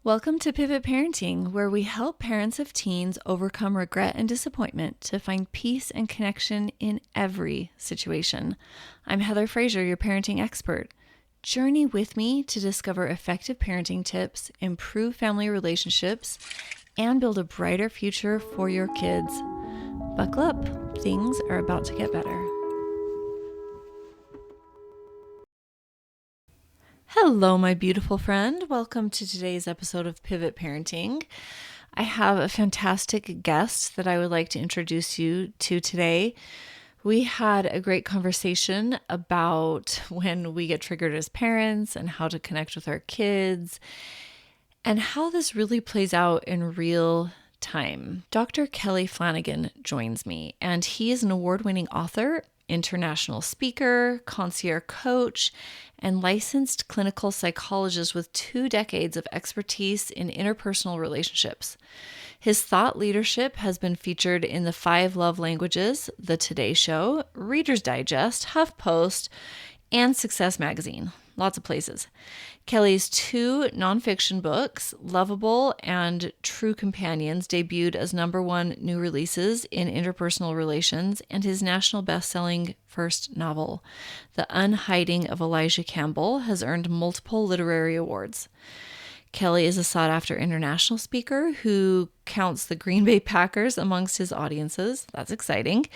Welcome to Pivot Parenting, where we help parents of teens overcome regret and disappointment to find peace and connection in every situation. I'm Heather Frazier, your parenting expert. Journey with me to discover effective parenting tips, improve family relationships, and build a brighter future for your kids. Buckle up, things are about to get better. Hello, my beautiful friend. Welcome to today's episode of Pivot Parenting. I have a fantastic guest that I would like to introduce you to today. We had a great conversation about when we get triggered as parents and how to connect with our kids and how this really plays out in real time. Dr. Kelly Flanagan joins me, and he is an award-winning author, international speaker, concierge coach, and licensed clinical psychologist with 2 decades of expertise in interpersonal relationships. His thought leadership has been featured in the 5 Love Languages, The Today Show, Reader's Digest, HuffPost, and Success Magazine. Lots of places. Kelly's 2 nonfiction books, Lovable and True Companions, debuted as #1 new releases in interpersonal relations, and his national best-selling first novel, The Unhiding of Elijah Campbell, has earned multiple literary awards. Kelly is a sought-after international speaker who counts the Green Bay Packers amongst his audiences. That's exciting.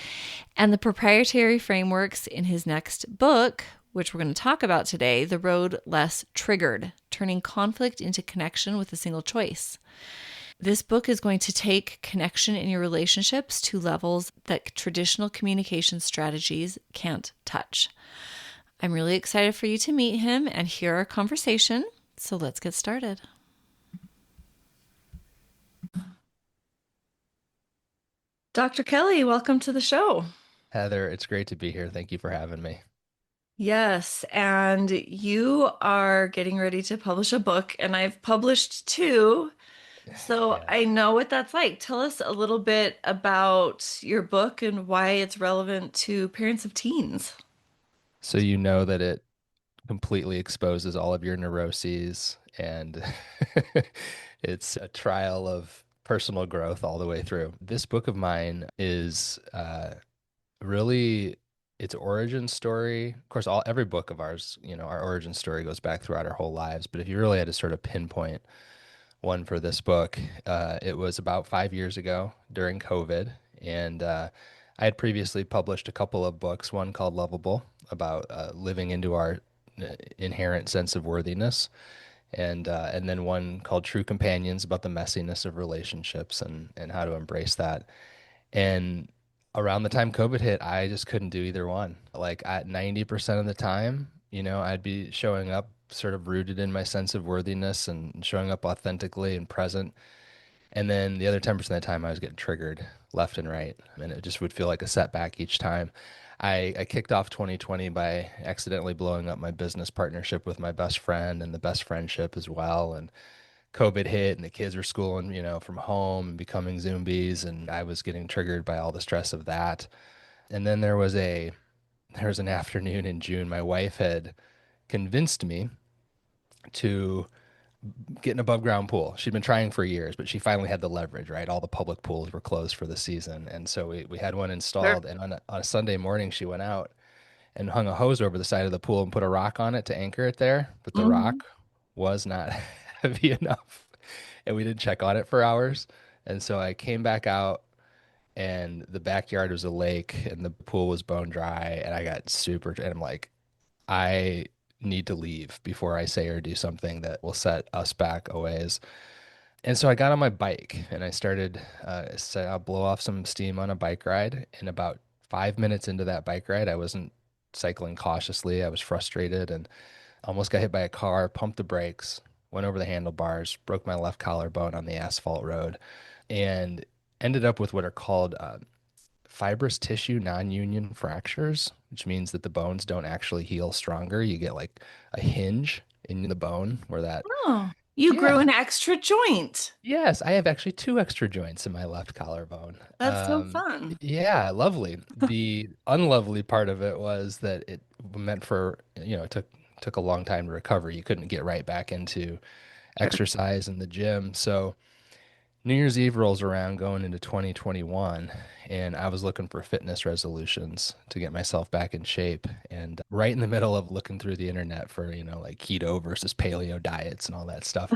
And the proprietary frameworks in his next book, which we're going to talk about today, The Road Less Triggered, Turning Conflict into Connection with a Single Choice. This book is going to take connection in your relationships to levels that traditional communication strategies can't touch. I'm really excited for you to meet him and hear our conversation, so let's get started. Dr. Kelly, welcome to the show. Heather, it's great to be here. Thank you for having me. Yes, and you are getting ready to publish a book, and I've published 2, so Yeah. I know what that's like. Tell us a little bit about your book and why it's relevant to parents of teens. So you know that it completely exposes all of your neuroses and it's a trial of personal growth all the way through. This book of mine is really its origin story. Of course, every book of ours, our origin story goes back throughout our whole lives. But if you really had to sort of pinpoint one for this book, it was about 5 years ago during COVID. And I had previously published a couple of books, one called Lovable, about living into our inherent sense of worthiness, and then one called True Companions, about the messiness of relationships and how to embrace that. And around the time COVID hit, I just couldn't do either one. Like at 90% of the time, I'd be showing up sort of rooted in my sense of worthiness and showing up authentically and present. And then the other 10% of the time, I was getting triggered left and right. And it just would feel like a setback each time. I kicked off 2020 by accidentally blowing up my business partnership with my best friend and the best friendship as well. And COVID hit and the kids were schooling, from home and becoming zombies. And I was getting triggered by all the stress of that. And then there was an afternoon in June, my wife had convinced me to get an above ground pool. She'd been trying for years, but she finally had the leverage, right? All the public pools were closed for the season. And so we had one Sure. installed. And on a Sunday morning, she went out and hung a hose over the side of the pool and put a rock on it to anchor it there. But the Mhm. rock was not heavy enough. And we didn't check on it for hours. And so I came back out and the backyard was a lake and the pool was bone dry. And I got and I'm like, I need to leave before I say or do something that will set us back a ways. And so I got on my bike and I started, said I'll blow off some steam on a bike ride. And about 5 minutes into that bike ride, I wasn't cycling cautiously. I was frustrated and almost got hit by a car, pumped the brakes, went over the handlebars, broke my left collarbone on the asphalt road, and ended up with what are called fibrous tissue non-union fractures, which means that the bones don't actually heal stronger. You get like a hinge in the bone where that, Oh, you grew yeah. an extra joint. Yes, I have actually 2 extra joints in my left collarbone. That's so fun. Yeah, lovely. The unlovely part of it was that it meant it took a long time to recover. You couldn't get right back into Sure. exercise in the gym. So New Year's Eve rolls around going into 2021, and I was looking for fitness resolutions to get myself back in shape. And right in the middle of looking through the internet for, like keto versus paleo diets and all that stuff,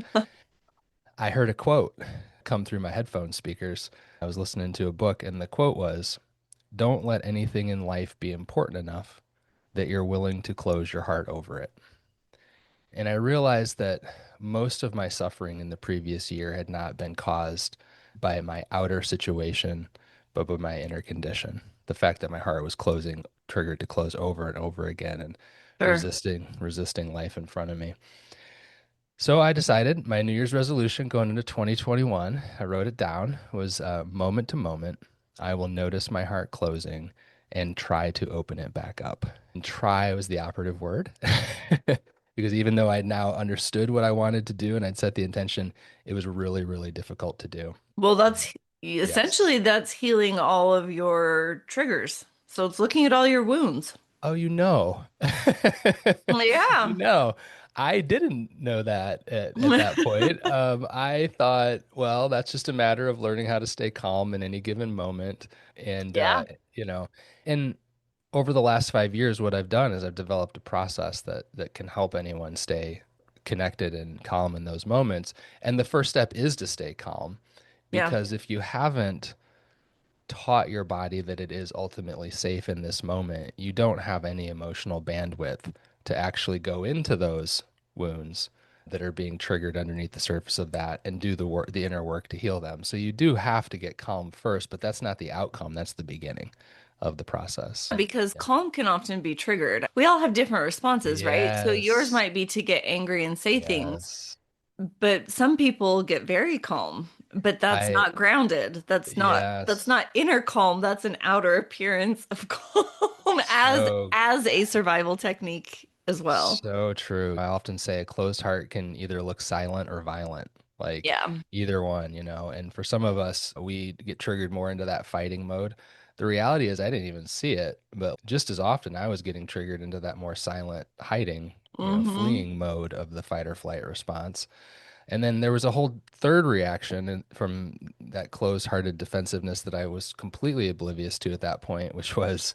I heard a quote come through my headphone speakers. I was listening to a book, and the quote was, "Don't let anything in life be important enough that you're willing to close your heart over it." And I realized that most of my suffering in the previous year had not been caused by my outer situation, but by my inner condition. The fact that my heart was closing, triggered to close over and over again and Sure. resisting life in front of me. So I decided my New Year's resolution going into 2021, I wrote it down, was moment to moment, I will notice my heart closing and try to open it back up. And try was the operative word. Because even though I now understood what I wanted to do and I'd set the intention, it was really, really difficult to do. Well, And that's yes. essentially that's healing all of your triggers. So it's looking at all your wounds. Oh, you know. You Yeah. know, I didn't know that at that point. I thought, well, that's just a matter of learning how to stay calm in any given moment. And, Yeah. you know, and over the last 5 years, what I've done is I've developed a process that can help anyone stay connected and calm in those moments. And the first step is to stay calm, Yeah. because if you haven't taught your body that it is ultimately safe in this moment, you don't have any emotional bandwidth to actually go into those wounds that are being triggered underneath the surface of that and do the work, the inner work to heal them. So you do have to get calm first, but that's not the outcome, that's the beginning of the process. Because Yeah. calm can often be triggered. We all have different responses, right? So yours Yes. might be to get angry and say things, Yes. but some people get very calm, but that's I not grounded. That's yes. not inner calm. That's an outer appearance of calm So as a survival technique as well. So true. I often say a closed heart can either look silent or violent, like Yeah. either one, And for some of us, we get triggered more into that fighting mode. The reality is, I didn't even see it, but just as often, I was getting triggered into that more silent, hiding, Hmm. fleeing mode of the fight or flight response. And then there was a whole third reaction from that closed-hearted defensiveness that I was completely oblivious to at that point, which was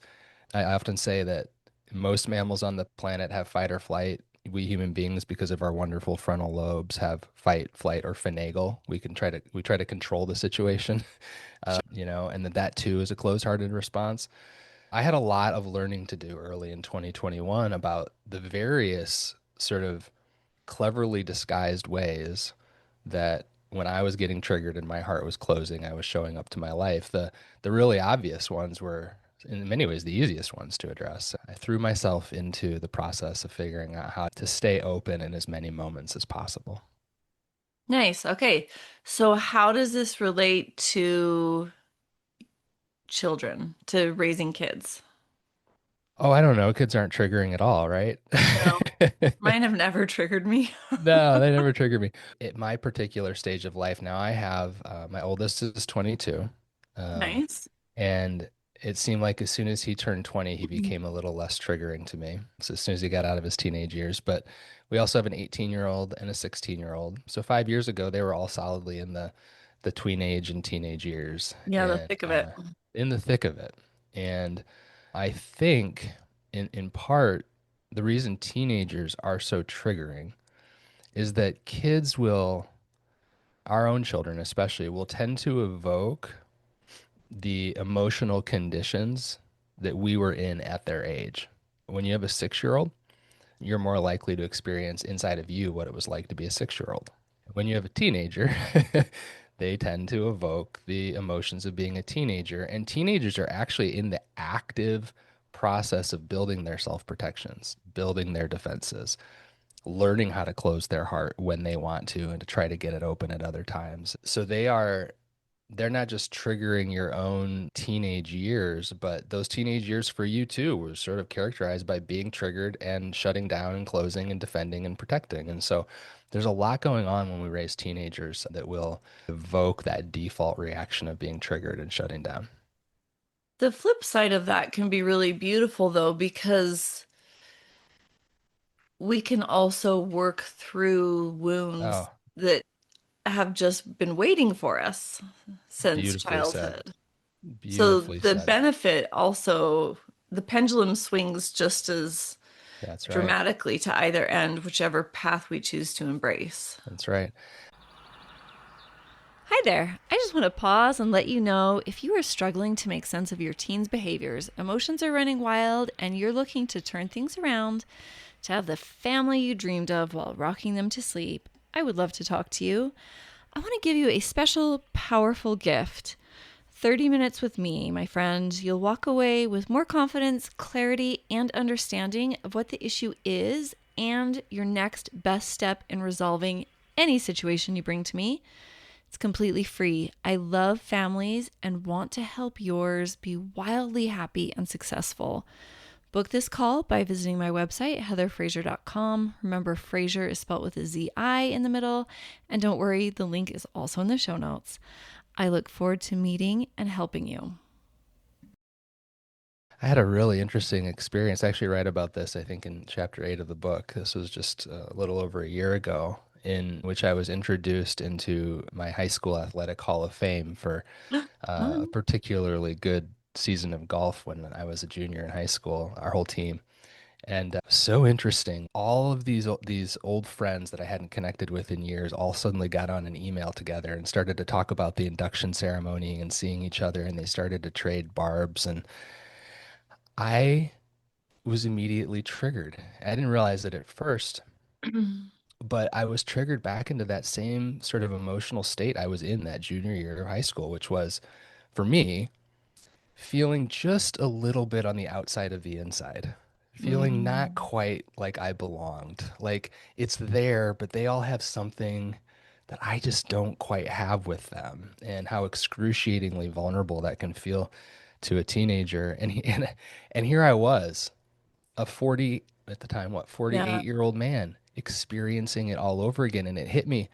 I often say that most mammals on the planet have fight or flight. We human beings, because of our wonderful frontal lobes, have fight, flight, or finagle. We try to control the situation, and that too is a closed-hearted response. I had a lot of learning to do early in 2021 about the various sort of cleverly disguised ways that when I was getting triggered and my heart was closing, I was showing up to my life. The really obvious ones were in many ways the easiest ones to address. I threw myself into the process of figuring out how to stay open in as many moments as possible. Nice. Okay. So how does this relate to children, to raising kids? Oh, I don't know. Kids aren't triggering at all, right? No, mine have never triggered me. No, they never trigger me. At my particular stage of life now, I have my oldest is 22. Um, Nice. and it seemed like as soon as he turned 20, he became a little less triggering to me. So as soon as he got out of his teenage years. But we also have an 18-year-old and a 16-year-old. So 5 years ago, they were all solidly in the tweenage and teenage years Yeah, the and thick of it. in the thick of it. And I think in part, the reason teenagers are so triggering is that our own children especially, will tend to evoke the emotional conditions that we were in at their age. When you have a 6-year-old, you're more likely to experience inside of you what it was like to be a 6-year-old. When you have a teenager, they tend to evoke the emotions of being a teenager. And teenagers are actually in the active process of building their self protections, building their defenses, learning how to close their heart when they want to and to try to get it open at other times. So they're not just triggering your own teenage years, but those teenage years for you too were sort of characterized by being triggered and shutting down and closing and defending and protecting. And so there's a lot going on when we raise teenagers that will evoke that default reaction of being triggered and shutting down. The flip side of that can be really beautiful though, because we can also work through wounds Oh, that have just been waiting for us since Beautifully said. childhood. So Beautifully the said. benefit also, the pendulum swings just as That's right. dramatically to either end, whichever path we choose to embrace. That's right. Hi there. I just want to pause and let you know if you are struggling to make sense of your teen's behaviors, emotions are running wild, and you're looking to turn things around to have the family you dreamed of while rocking them to sleep, I would love to talk to you. I want to give you a special, powerful gift. 30 minutes with me, my friend. You'll walk away with more confidence, clarity, and understanding of what the issue is and your next best step in resolving any situation you bring to me. It's completely free. I love families and want to help yours be wildly happy and successful. Book this call by visiting my website, heatherfraser.com. Remember, Fraser is spelled with a Z-I in the middle. And don't worry, the link is also in the show notes. I look forward to meeting and helping you. I had a really interesting experience. I actually write about this, I think, in chapter 8 of the book. This was just a little over a year ago, in which I was introduced into my high school athletic hall of fame for a Fun. particularly good season of golf when I was a junior in high school, our whole team. And so interesting. All of these old friends that I hadn't connected with in years all suddenly got on an email together and started to talk about the induction ceremony and seeing each other, and they started to trade barbs. And I was immediately triggered. I didn't realize it at first, but I was triggered back into that same sort of emotional state I was in that junior year of high school, which was, for me, feeling just a little bit on the outside of the inside, feeling not Mm, quite like I belonged. Like it's there, but they all have something that I just don't quite have with them, and how excruciatingly vulnerable that can feel to a teenager. And here I was, a 40 at the time, what, yeah, 48-year-old man experiencing it all over again, and it hit me.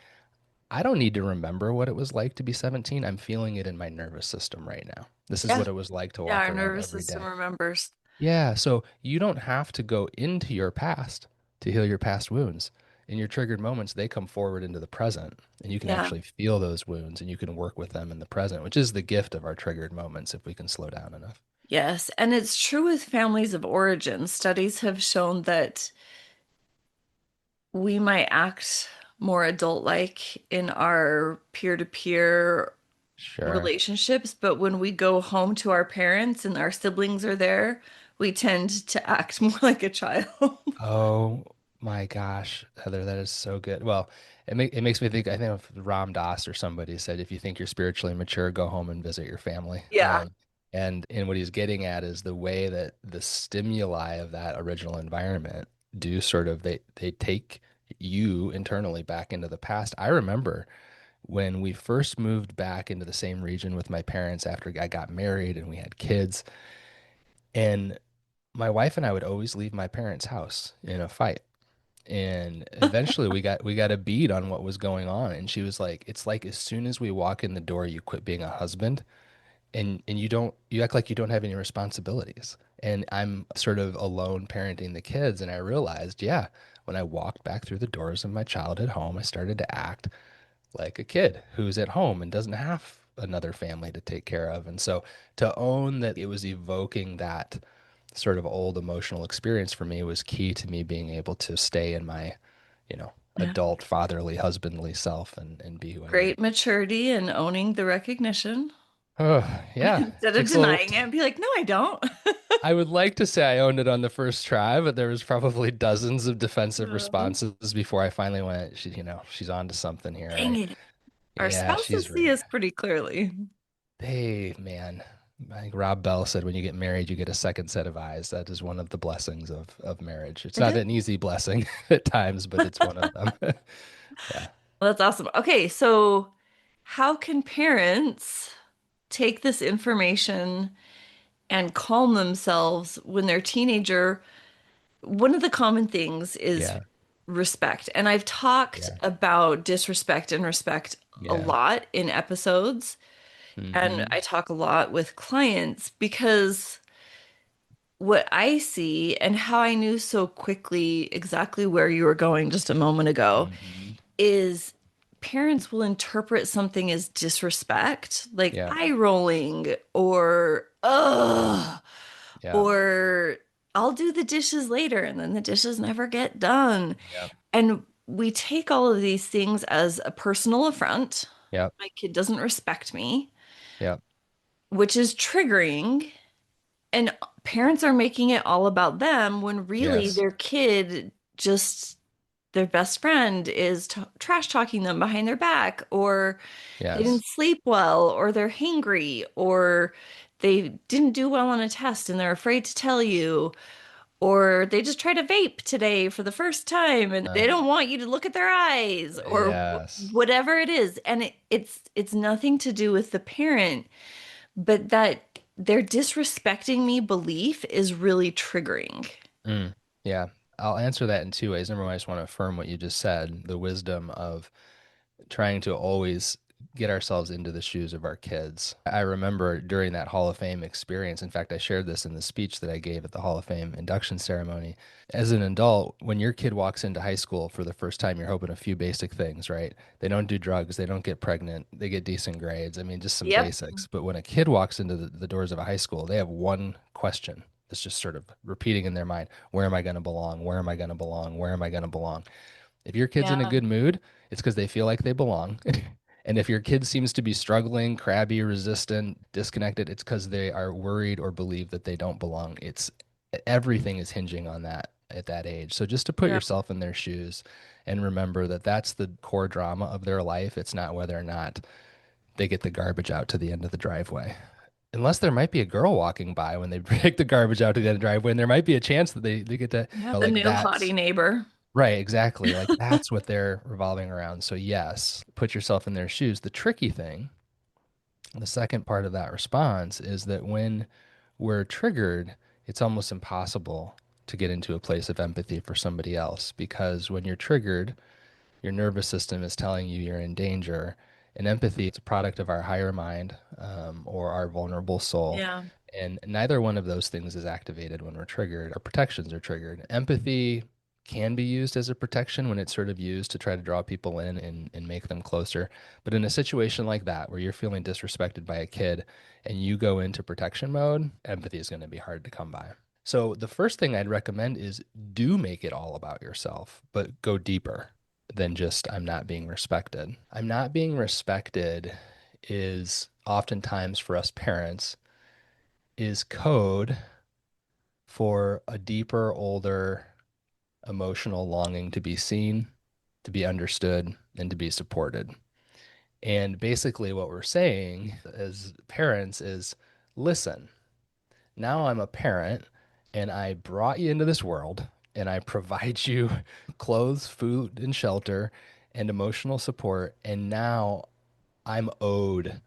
I don't need to remember what it was like to be 17. I'm feeling it in my nervous system right now. This is yeah, what it was like to yeah. walk Our around nervous every system day. remembers. Yeah, so you don't have to go into your past to heal your past wounds. In your triggered moments, they come forward into the present, and you can Yeah, actually feel those wounds and you can work with them in the present, which is the gift of our triggered moments if we can slow down enough. yes. And it's true with families of origin. Studies have shown that we might act more adult-like in our peer-to-peer Sure. relationships, but when we go home to our parents and our siblings are there, we tend to act more like a child. Oh my gosh, Heather, that is so good. Well, it makes me think. I think of Ram Dass or somebody said, if you think you're spiritually mature, go home and visit your family. Yeah. And what he's getting at is the way that the stimuli of that original environment do sort of they take you internally back into the past. I remember when we first moved back into the same region with my parents after I got married and we had kids, and my wife and I would always leave my parents' house in a fight. And eventually we got a beat on what was going on. And she was like, it's like as soon as we walk in the door, you quit being a husband, and you act like you don't have any responsibilities. And I'm sort of alone parenting the kids. And I realized, yeah, when I walked back through the doors of my childhood home, I started to act like a kid who's at home and doesn't have another family to take care of. And so to own that it was evoking that sort of old emotional experience for me was key to me being able to stay in my, Yeah. adult, fatherly, husbandly self and be who I Great needed. maturity and owning the recognition Oh, yeah. instead of Takes a little, denying it and be like, no, I don't. I would like to say I owned it on the first try, but there was probably dozens of defensive Oh, responses before I finally went, she's on to something here. dang it. Our Yeah, she's spouses see right. us pretty clearly. Hey, man. I think Rob Bell said when you get married, you get a second set of eyes. That is one of the blessings of marriage. It's It not is. an easy blessing at times, but it's one of them. Yeah. Well, that's awesome. Okay, so how can parents take this information and calm themselves when their teenager? One of the common things is Yeah. respect. And I've talked Yeah. about disrespect and respect a Yeah. lot in episodes. And Hmm. I talk a lot with clients because what I see and how I knew so quickly exactly where you were going just a moment ago Hmm. is parents will interpret something as disrespect, like Yeah. eye rolling or ugh, Yeah. or I'll do the dishes later and then the dishes never get done. Yeah. And we take all of these things as a personal affront. Yeah. My kid doesn't respect me, Yeah. which is triggering. And parents are making it all about them when really Yes. their kid just, their best friend is trash talking them behind their back, or they Yes. didn't sleep well, or they're hangry, or they didn't do well on a test and they're afraid to tell you, or they just tried to vape today for the first time and they don't want you to look at their eyes, or Yes. whatever it is. And it's nothing to do with the parent, but that they're disrespecting me belief is really triggering. Mm. Yeah. I'll answer that in two ways. Number one, I just want to affirm what you just said, the wisdom of trying to always get ourselves into the shoes of our kids. I remember during that Hall of Fame experience, in fact, I shared this in the speech that I gave at the Hall of Fame induction ceremony. As an adult, when your kid walks into high school for the first time, you're hoping a few basic things, right? They don't do drugs, they don't get pregnant, they get decent grades. I mean, just some Yep. basics. But when a kid walks into the doors of a high school, they have one question that's just sort of repeating in their mind: where am I going to belong? Where am I going to belong? Where am I going to belong? If your kid's in a Yeah. good mood, it's because they feel like they belong. And if your kid seems to be struggling, crabby, resistant, disconnected, it's because they are worried or believe that they don't belong. It's everything is hinging on that at that age. So just to put Yeah. yourself in their shoes and remember that that's the core drama of their life. It's not whether or not they get the garbage out to the end of the driveway. Unless there might be a girl walking by when they take the garbage out to the end of the driveway, and there might be a chance that they get to, Yeah. The like new that's hottie neighbor. right, exactly. Like that's what they're revolving around. So yes, put yourself in their shoes. The tricky thing, the second part of that response is that when we're triggered, it's almost impossible to get into a place of empathy for somebody else because when you're triggered, your nervous system is telling you you're in danger. And empathy is a product of our higher mind or our vulnerable soul. Yeah. And neither one of those things is activated when we're triggered. Our protections are triggered. Empathy can be used as a protection when it's sort of used to try to draw people in and make them closer. But in a situation like that, where you're feeling disrespected by a kid and you go into protection mode, empathy is going to be hard to come by. So the first thing I'd recommend is do make it all about yourself, but go deeper than just I'm not being respected. I'm not being respected is oftentimes for us parents is code for a deeper, older emotional longing to be seen, to be understood, and to be supported. And basically what we're saying as parents is listen, now I'm a parent and I brought you into this world and I provide you clothes, food, and shelter and emotional support. And now I'm owed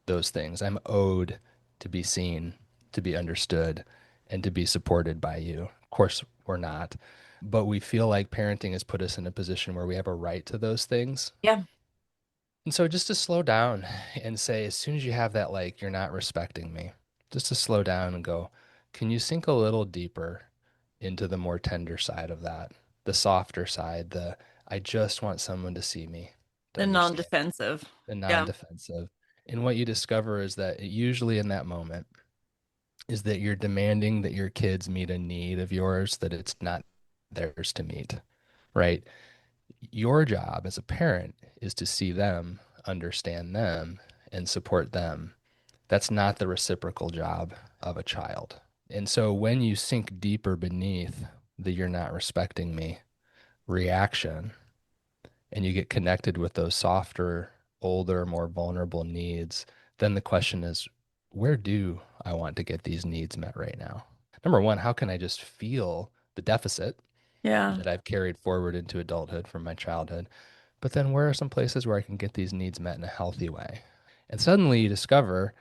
those things. I'm owed to be seen, to be understood, and to be supported by you. Of course, we're not, but we feel like parenting has put us in a position where we have a right to those things. Yeah. And so just to slow down and say, as soon as you have that, like, you're not respecting me, just to slow down and go, can you sink a little deeper into the more tender side of that, the softer side, the I just want someone to see me, to The understand, non-defensive. the Yeah. non-defensive. And what you discover is that usually in that moment is that you're demanding that your kids meet a need of yours that it's not theirs to meet, right? Your job as a parent is to see them, understand them, and support them. That's not the reciprocal job of a child. And so when you sink deeper beneath the you're not respecting me reaction and you get connected with those softer, older, more vulnerable needs, then the question is, where do I want to get these needs met right now? Number one, how can I just feel the deficit Yeah. that I've carried forward into adulthood from my childhood? But then where are some places where I can get these needs met in a healthy way? And suddenly you discover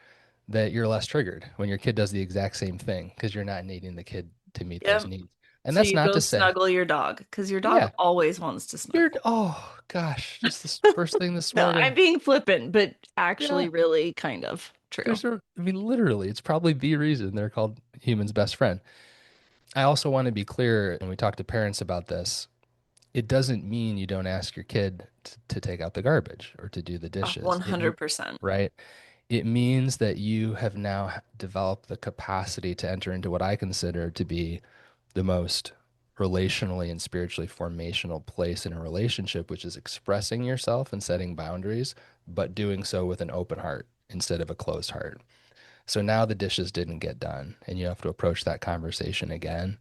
that you're less triggered when your kid does the exact same thing because you're not needing the kid to meet those Yeah. needs. And So that's you not go to say, snuggle your dog because your dog yeah, always wants to you're, snuggle. oh gosh, just this first thing this No, I'm morning. being flippant, but Yeah, actually really kind of true. I mean, literally, it's probably the reason they're called humans' best friend. I also want to be clear when we talk to parents about this. it doesn't mean you don't ask your kid to take out the garbage or to do the dishes. 100%. Right? It means that you have now developed the capacity to enter into what I consider to be the most relationally and spiritually formational place in a relationship, which is expressing yourself and setting boundaries, but doing so with an open heart instead of a closed heart. So now the dishes didn't get done, and you have to approach that conversation again.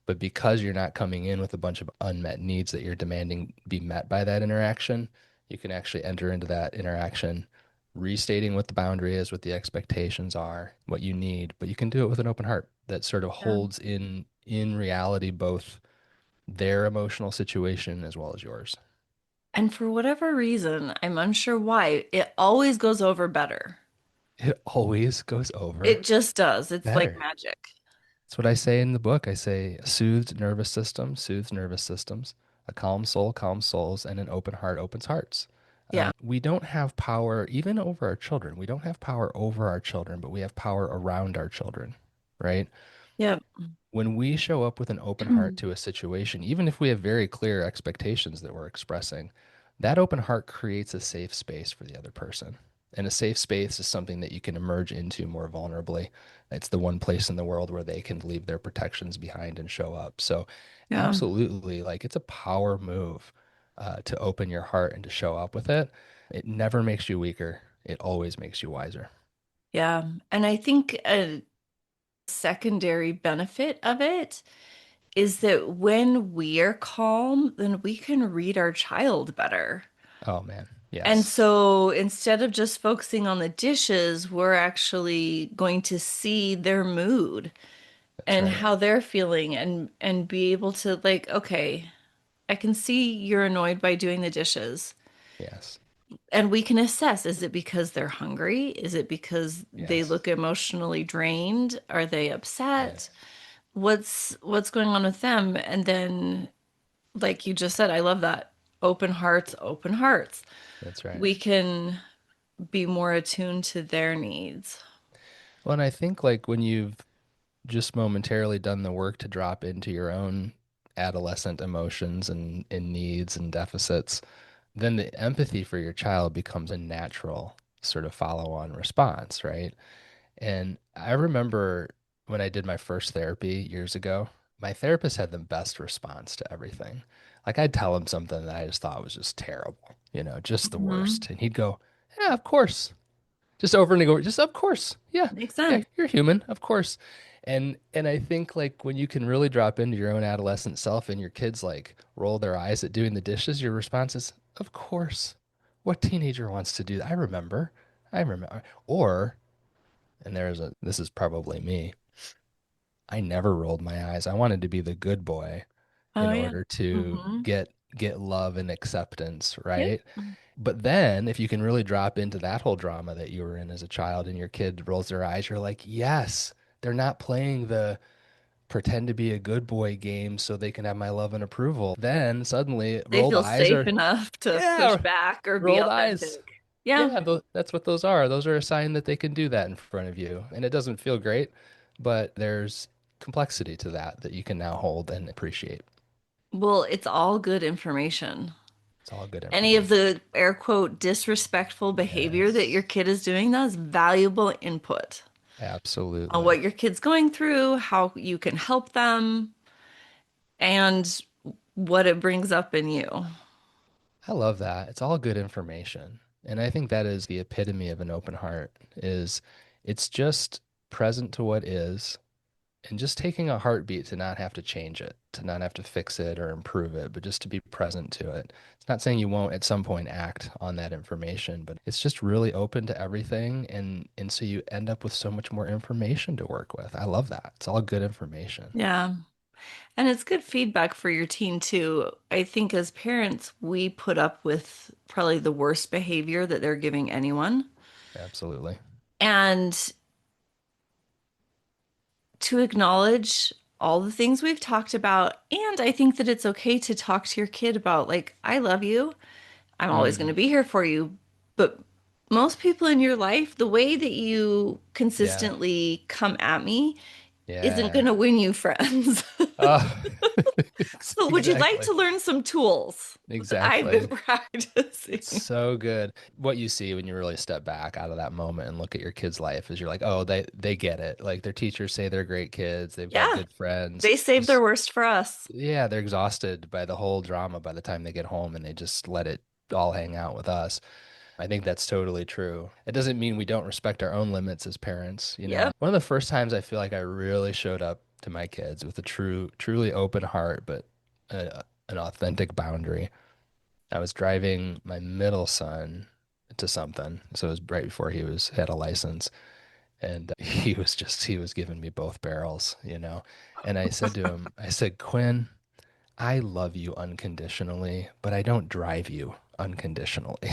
But because you're not coming in with a bunch of unmet needs that you're demanding be met by that interaction, you can actually enter into that interaction restating what the boundary is, what the expectations are, what you need, but you can do it with an open heart that sort of Yeah. holds in reality both their emotional situation as well as yours. And for whatever reason, I'm unsure why, it always goes over better. It always goes over It just does. It's like better. magic. That's what I say in the book. I say a soothed nervous system soothes nervous systems, a calm soul calms souls, and an open heart opens hearts. Yeah. We don't have power even over our children. We don't have power over our children, but we have power around our children, right? Yeah. When we show up with an open heart to a situation, even if we have very clear expectations that we're expressing, that open heart creates a safe space for the other person. And a safe space is something that you can emerge into more vulnerably. It's the one place in the world where they can leave their protections behind and show up. So, Yeah. absolutely, like it's a power move to open your heart and to show up with it. It never makes you weaker, it always makes you wiser. Yeah. And I think a secondary benefit of it is that when we are calm, then we can read our child better. Oh, man. And Yes, so instead of just focusing on the dishes, we're actually going to see their mood that's and right. how they're feeling and be able to like, okay, I can see you're annoyed by doing the dishes. Yes, And we can assess, is it because they're hungry? Is it because they yes, look emotionally drained? Are they upset? yes. What's going on with them? And then like you just said, I love that. Open hearts, open hearts. That's right. We can be more attuned to their needs. Well, and I think like when you've just momentarily done the work to drop into your own adolescent emotions and needs and deficits, then the empathy for your child becomes a natural sort of follow-on response, right? And I remember when I did my first therapy years ago, my therapist had the best response to everything. Like I'd tell him something that I just thought was just terrible, just the Hmm. worst. And he'd go, "Yeah, of course." Just over and over, just of course. Yeah. Makes Yeah, sense. you're human, of course. And I think like when you can really drop into your own adolescent self and your kids like roll their eyes at doing the dishes, your response is, "Of course. What teenager wants to do that? I remember. I remember." Or, and this is probably me. I never rolled my eyes. I wanted to be the good boy Oh in yeah. order to Hmm. get love and acceptance, Yep. right? But then if you can really drop into that whole drama that you were in as a child and your kid rolls their eyes, you're like, yes, they're not playing the pretend to be a good boy game so they can have my love and approval. Then suddenly They rolled feel eyes safe are, enough to push yeah, back or be rolled eyes. authentic. Yeah. Yeah, that's what those are. Those are a sign that they can do that in front of you. And it doesn't feel great, but there's complexity to that you can now hold and appreciate. Well, it's all good information. It's all good Any of information. the air quote disrespectful behavior that Yes, your kid is doing, that's valuable input on absolutely. what your kid's going through, how you can help them, and what it brings up in you. I love that. It's all good information. And I think that is the epitome of an open heart is it's just present to what is and just taking a heartbeat to not have to change it, to not have to fix it or improve it, but just to be present to it. It's not saying you won't at some point act on that information, but it's just really open to everything and so you end up with so much more information to work with. I love that. It's all good information. Yeah. And it's good feedback for your teen too. I think as parents, we put up with probably the worst behavior that they're giving anyone. Absolutely. And to acknowledge all the things we've talked about. And I think that it's okay to talk to your kid about, like, I love you. I'm always going to Hmm. be here for you. But most people in your life, the way that you Yeah. consistently come at me isn't going Yeah. to win you friends. Oh, So, would you like Exactly. to learn some tools that I've been Exactly. It's practicing? so good. What you see when you really step back out of that moment and look at your kid's life is you're like, oh, they get it. Like their teachers say they're great kids. They've got Yeah, good friends. they save their Just worst for us. yeah, they're exhausted by the whole drama by the time they get home and they just let it all hang out with us. I think that's totally true. It doesn't mean we don't respect our own limits as parents. Yep. One of the first times I feel like I really showed up to my kids with a truly open heart, but an authentic boundary. I was driving my middle son to something. So it was right before had a license. And he was giving me both barrels. And I said to him, I said, Quinn, I love you unconditionally, but I don't drive you unconditionally.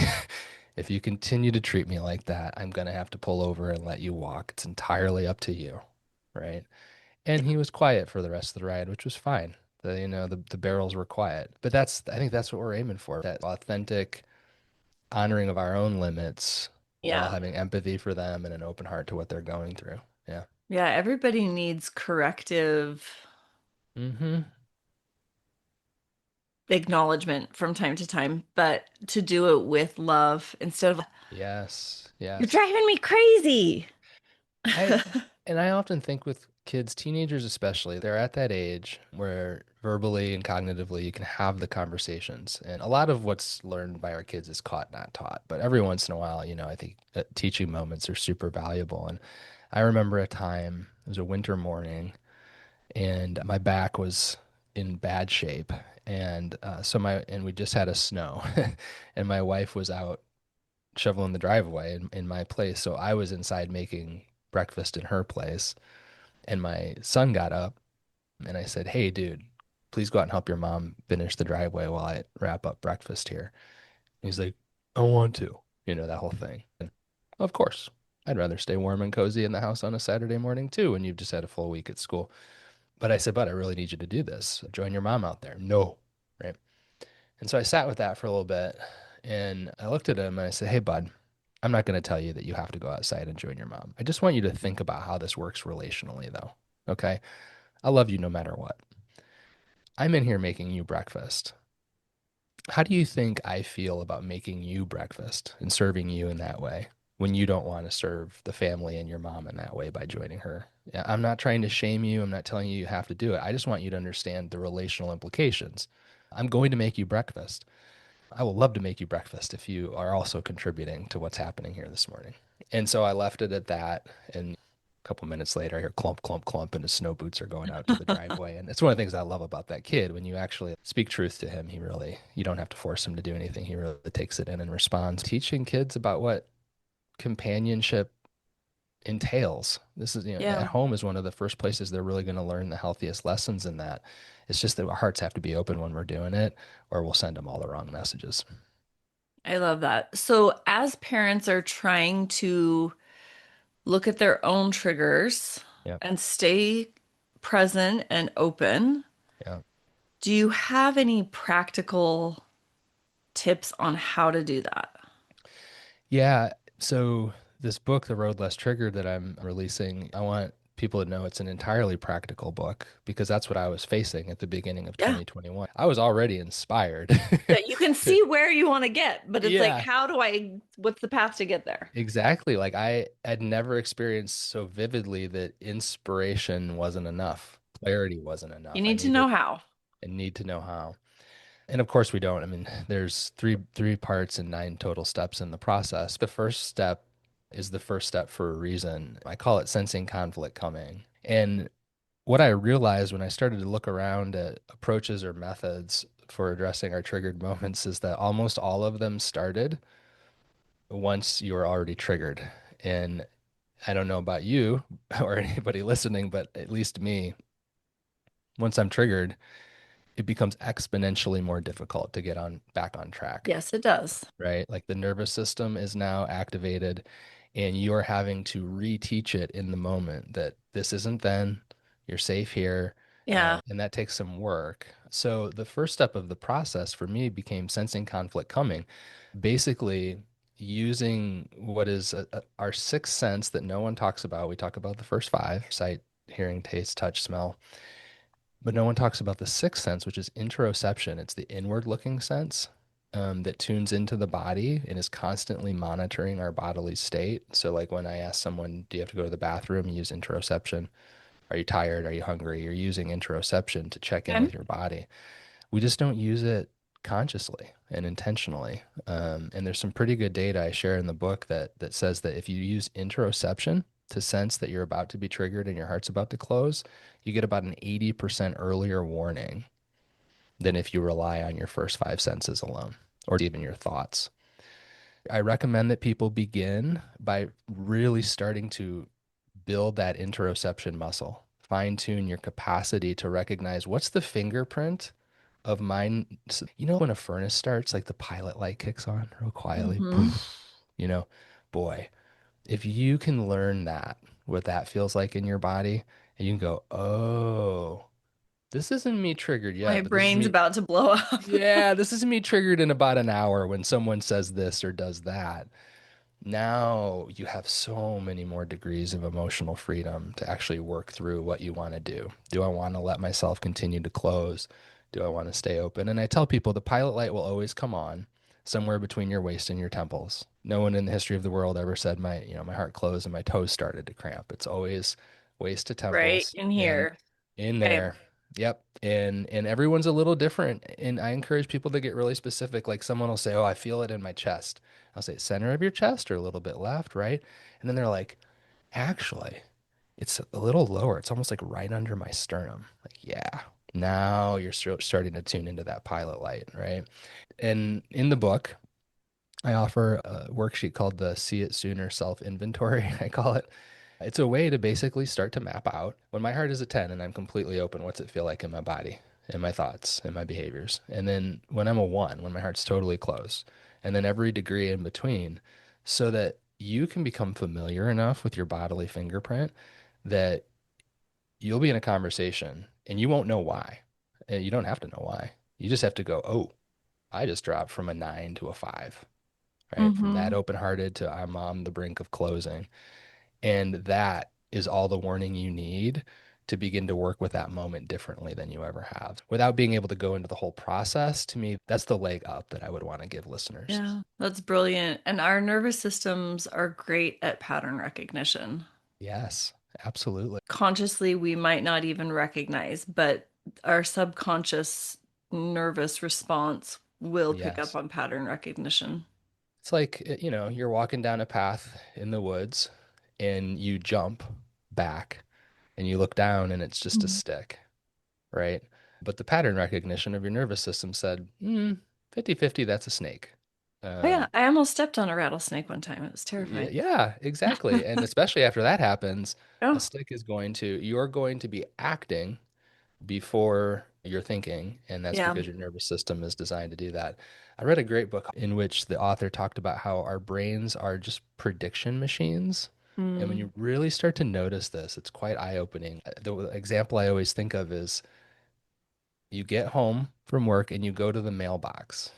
If you continue to treat me like that, I'm going to have to pull over and let you walk. It's entirely up to you. Right. And he was quiet for the rest of the ride, which was fine. The barrels were quiet. But I think that's what we're aiming for. That authentic honoring of our own limits while Yeah. having empathy for them and an open heart to what they're going through. Yeah. Yeah, everybody needs corrective Mm-hmm. acknowledgement from time to time, but to do it with love instead of, Yes. you're Yes. driving me crazy. I and I often think with kids, teenagers especially, they're at that age where verbally and cognitively you can have the conversations. And a lot of what's learned by our kids is caught, not taught. But every once in a while, I think teaching moments are super valuable. And I remember a time, it was a winter morning, and my back was in bad shape. And we just had a snow, and my wife was out shoveling the driveway in my place. So I was inside making breakfast in her place. And my son got up and I said, hey, dude, please go out and help your mom finish the driveway while I wrap up breakfast here. And he's like, I want to, that whole thing. And of course, I'd rather stay warm and cozy in the house on a Saturday morning too when you've just had a full week at school. But I said, but I really need you to do this. Join your mom out there. No. Right. And so I sat with that for a little bit and I looked at him and I said, hey, bud, I'm not going to tell you that you have to go outside and join your mom. I just want you to think about how this works relationally, though. Okay. I love you no matter what. I'm in here making you breakfast. How do you think I feel about making you breakfast and serving you in that way when you don't want to serve the family and your mom in that way by joining her? Yeah, I'm not trying to shame you. I'm not telling you you have to do it. I just want you to understand the relational implications. I'm going to make you breakfast. I will love to make you breakfast if you are also contributing to what's happening here this morning. And so I left it at that. And a couple minutes later, I hear clump, clump, clump, and his snow boots are going out to the driveway. And it's one of the things I love about that kid. When you actually speak truth to him, you don't have to force him to do anything. He really takes it in and responds. Teaching kids about what companionship entails. At Yeah, home is one of the first places they're really going to learn the healthiest lessons in that. It's just that our hearts have to be open when we're doing it, or we'll send them all the wrong messages. I love that. So, as parents are trying to look at their own triggers Yeah. and stay present and open, Yeah. do you have any practical tips on how to do that? Yeah. So this book, The Road Less Triggered, that I'm releasing, I want people to know it's an entirely practical book because that's what I was facing at the beginning of Yeah. 2021. I was already inspired Yeah, you can to, see where you want to get, but it's like, yeah, what's the path to get there? exactly. Like I had never experienced so vividly that inspiration wasn't enough. Clarity wasn't You enough. need to know how. I need to know how. And of course we don't. I mean, there's three parts and nine total steps in the process. The first step is the first step for a reason. I call it sensing conflict coming. And what I realized when I started to look around at approaches or methods for addressing our triggered moments is that almost all of them started once you were already triggered. And I don't know about you or anybody listening, but at least me, once I'm triggered, it becomes exponentially more difficult to get on back on track. Yes, it does. Right? Like the nervous system is now activated and you're having to reteach it in the moment that this isn't then, you're safe here. Yeah. And that takes some work. So the first step of the process for me became sensing conflict coming, basically using what is our sixth sense that no one talks about. We talk about the first five: sight, hearing, taste, touch, smell. But no one talks about the sixth sense, which is interoception. It's the inward looking sense that tunes into the body and is constantly monitoring our bodily state. So, like when I ask someone, do you have to go to the bathroom? You use interoception. Are you tired? Are you hungry? You're using interoception to check in Okay. with your body. We just don't use it consciously and intentionally. And there's some pretty good data I share in the book that says that if you use interoception to sense that you're about to be triggered and your heart's about to close, you get about an 80% earlier warning than if you rely on your first five senses alone or even your thoughts. I recommend that people begin by really starting to build that interoception muscle, fine tune your capacity to recognize what's the fingerprint of mine. You know, when a furnace starts, like the pilot light kicks on real quietly, Mm-hmm. poof, you know, boy, if you can learn that, what that feels like in your body, and you can go, oh, this isn't me triggered My yet, but this is brain's me. about to blow up. Yeah, this is me triggered in about an hour when someone says this or does that. Now you have so many more degrees of emotional freedom to actually work through what you want to do. Do I want to let myself continue to close? Do I want to stay open? And I tell people the pilot light will always come on somewhere between your waist and your temples. No one in the history of the world ever said my heart closed and my toes started to cramp. It's always waist to Right temples in and here. in Okay. there. Yep. And everyone's a little different. And I encourage people to get really specific. Like someone will say, "Oh, I feel it in my chest." I'll say center of your chest or a little bit left, right? And then they're like, actually, it's a little lower. It's almost like right under my sternum. Like, yeah, now you're starting to tune into that pilot light, right? And in the book, I offer a worksheet called the See It Sooner Self Inventory, I call it. It's a way to basically start to map out when my heart is a 10 and I'm completely open, what's it feel like in my body, in my thoughts, in my behaviors? And then when I'm a 1, when my heart's totally closed, and then every degree in between, so that you can become familiar enough with your bodily fingerprint that you'll be in a conversation and you won't know why. And you don't have to know why. You just have to go, oh, I just dropped from a 9 to a 5, right? From that Mm-hmm. open-hearted to I'm on the brink of closing. And that is all the warning you need to begin to work with that moment differently than you ever have. Without being able to go into the whole process, to me, that's the leg up that I would want to give listeners. Yeah, that's brilliant. And our nervous systems are great at pattern recognition. Yes, absolutely. Consciously, we might not even recognize, but our subconscious nervous response will pick up Yes. on pattern recognition. It's like, you're walking down a path in the woods and you jump back and you look down and it's just a Mhm. stick, right? But the pattern recognition of your nervous system said, 50-50, that's a snake. Oh, yeah. Um, I almost stepped on a rattlesnake one time. It was yeah, terrifying. yeah, exactly. And especially after that happens, a Oh, stick you're going to be acting before you're thinking. And that's yeah. because your nervous system is designed to do that. I read a great book in which the author talked about how our brains are just prediction machines. And when Mm, you really start to notice this, it's quite eye-opening. The example I always think of is you get home from work and you go to the mailbox.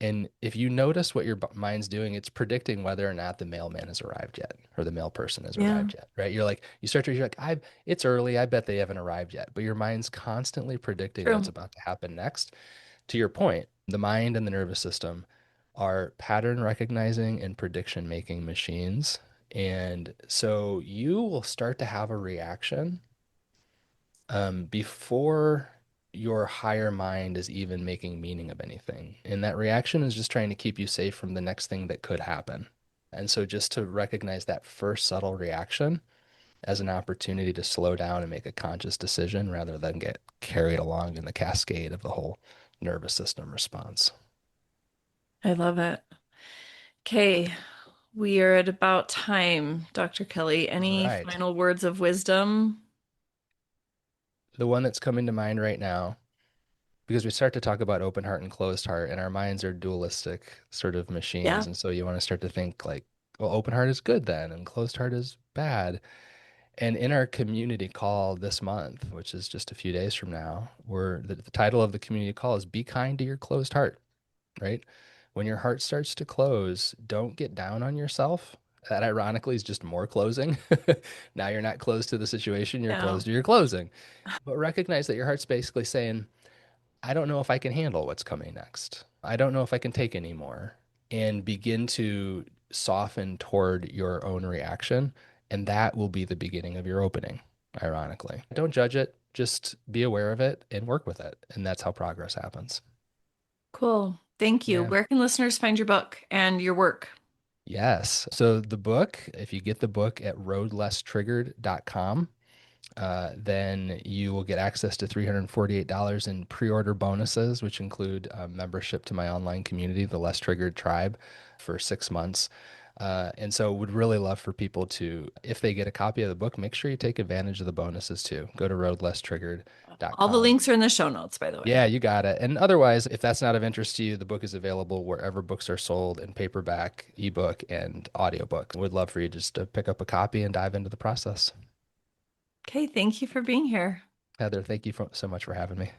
And if you notice what your mind's doing, it's predicting whether or not the mailman has arrived yet or the mail person has yeah. arrived yet, right? You're like, it's early. I bet they haven't arrived yet. But your mind's constantly predicting what's True. about to happen next. To your point, the mind and the nervous system are pattern recognizing and prediction making machines. And so you will start to have a reaction before your higher mind is even making meaning of anything. And that reaction is just trying to keep you safe from the next thing that could happen. And so just to recognize that first subtle reaction as an opportunity to slow down and make a conscious decision rather than get carried along in the cascade of the whole nervous system response. I love it. Okay. We are at about time, Dr. Kelly. All Any right. final words of wisdom? The one that's coming to mind right now, because we start to talk about open heart and closed heart, and our minds are dualistic sort of machines. Yeah. And so you want to start to think like, well, open heart is good then, and closed heart is bad. And in our community call this month, which is just a few days from now, the title of the community call is Be Kind to Your Closed Heart, right? When your heart starts to close, don't get down on yourself. That ironically is just more closing. Now you're not closed to the situation, you're closed No. to your closing. But recognize that your heart's basically saying, I don't know if I can handle what's coming next. I don't know if I can take anymore. And begin to soften toward your own reaction. And that will be the beginning of your opening, ironically. Don't judge it, just be aware of it and work with it. And that's how progress happens. Cool. Thank you. Yeah. Where can listeners find your book and your work? Yes. So the book, if you get the book at roadlesstriggered.com, then you will get access to $348 in pre-order bonuses, which include membership to my online community, the Less Triggered Tribe, for 6 months. And so would really love for people to, if they get a copy of the book, make sure you take advantage of the bonuses too. Go to All the roadlesstriggered.com. links are in the show notes, by the way. Yeah, you got it. And otherwise, if that's not of interest to you, the book is available wherever books are sold in paperback, ebook, and audiobook. Would love for you just to pick up a copy and dive into the process. Okay, thank you for being here. Heather, thank you so much for having me.